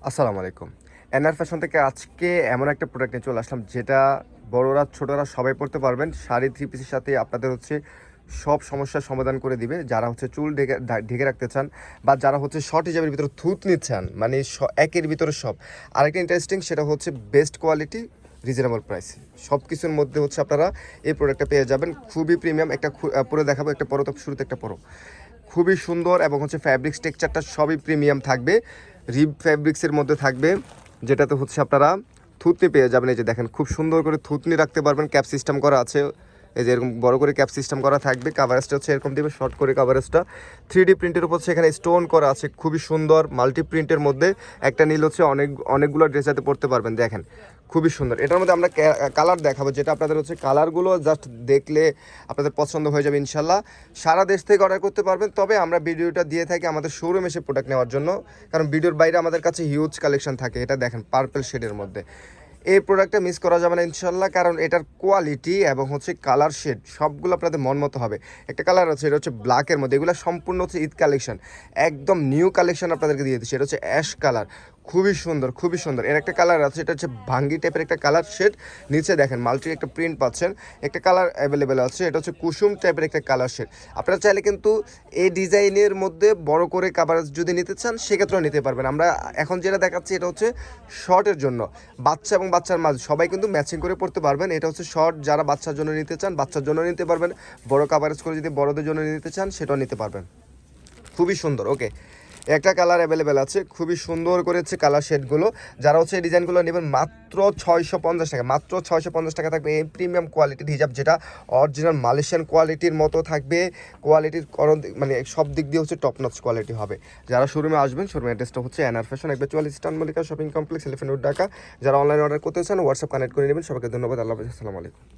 আসসালামু আলাইকুম। NR fashion থেকে আজকে এমন একটা প্রোডাক্ট নিয়ে চলে আসলাম যেটা বড়রা ছোটরা সবাই পড়তে পারবেন। শাড়ি থ্রি পিসের সাথে আপনাদের সব সমস্যার সমাধান করে দিবে। যারা চুল ঢেকে রাখতে চান বা যারা শর্ট হিজাবের ভিতরে থুতনি চান, মানে একের ভিতরে সব। আরেকটা ইন্টারেস্টিং সেটা হচ্ছে বেস্ট কোয়ালিটি, রিজনেবল প্রাইস। সব কিছুর মধ্যে আপনারা এই প্রোডাক্টটা পেয়ে যাবেন। খুবই প্রিমিয়াম। একটা পরে দেখাবো, একটা পরো, তো শুরুতে একটা পরো। খুবই সুন্দর এবং ফ্যাব্রিক্স টেক্সচারটা সবই প্রিমিয়াম থাকবে। রিব ফ্যাব্রিক্সের মধ্যে থাকবে, যেটাতে আপনারা থুতনি পেয়ে যাবেন। এই যে দেখেন, খুব সুন্দর করে থুতনি রাখতে পারবেন। ক্যাপ সিস্টেম করা আছে, এই যে এরকম বড় করে ক্যাপ সিস্টেম করা থাকবে। কাভারেজটা এরকম দিবে, শর্ট করে কাভারেজটা। 3D প্রিন্টের উপর সেখানে স্টোন করা আছে, খুবই সুন্দর। মাল্টি প্রিন্টের মধ্যে একটা নীল অনেকগুলো ড্রেস যাতে পরতে পারবেন। দেখেন খুবই সুন্দর। এটার মধ্যে আমরা কালার দেখাবো, যেটা আপনাদের কালারগুলো জাস্ট দেখলে আপনাদের পছন্দ হয়ে যাবে ইনশাল্লাহ। সারা দেশ থেকে অর্ডার করতে পারবেন, তবে আমরা ভিডিওটা দিয়ে থাকি আমাদের শোরুম এসে প্রোডাক্ট নেওয়ার জন্য, কারণ ভিডিওর বাইরে আমাদের কাছে হিউজ কালেকশন থাকে। এটা দেখেন পার্পল শেডের মধ্যে, এই প্রোডাক্টটা মিস করা যাবে না ইনশাল্লাহ, কারণ এটার কোয়ালিটি এবং কালার শেড সবগুলো আপনাদের মন মতো হবে। একটা কালার আছে, এটা ব্ল্যাকের মধ্যে। এগুলো সম্পূর্ণ ঈদ কালেকশন, একদম নিউ কালেকশন আপনাদেরকে দিয়ে দিচ্ছি। এটা অ্যাশ কালার, খুবই সুন্দর, খুবই সুন্দর। এর একটা কালার আছে, এটা ভাঙ্গি টাইপের একটা কালার শেড। নিচে দেখেন মাল্টি একটা প্রিন্ট পাচ্ছেন। একটা কালার অ্যাভেলেবেল আছে, এটা কুসুম টাইপের একটা কালার শেড। আপনারা চাইলে কিন্তু এই ডিজাইনের মধ্যে বড় করে কাভারেজ যদি নিতে চান সেক্ষেত্রেও নিতে পারবেন। আমরা এখন যেটা দেখাচ্ছি এটা শর্টের জন্য। বাচ্চা এবং বাচ্চার মাঝে সবাই কিন্তু ম্যাচিং করে পড়তে পারবেন। এটা শর্ট, যারা বাচ্চার জন্য নিতে চান বাচ্চার জন্য নিতে পারবেন। বড় কাভারেজ করে যদি বড়দের জন্য নিতে চান সেটাও নিতে পারবেন। খুবই সুন্দর। ওকে, একটা কালার অ্যাভেলেবেল আছে, খুবই সুন্দর করেছে কালার শেডগুলো। যারা এই ডিজাইনগুলো নেবেন মাত্র 650 টাকা, মাত্র 650 টাকা থাকবে এই প্রিমিয়াম কোয়ালিটির হিজাব, যেটা অরিজিনাল মালয়েশিয়ান কোয়ালিটির মতো থাকবে। কোয়ালিটির মানে সব দিক দিয়ে টপ নচ কোয়ালিটি হবে। যারা শোরুমে আসবেন, শোরুমের অ্যাড্রেসটা NR fashion, 144 eastern Mallika shopping complex, elephant road, Dhaka. যারা অনলাইন অর্ডার করতে চান হোয়াটসঅ্যাপ কানেক্ট করে নেবেন। সবাইকে ধন্যবাদ। আল্লাহ হাফেজ। আসসালামু আলাইকুম।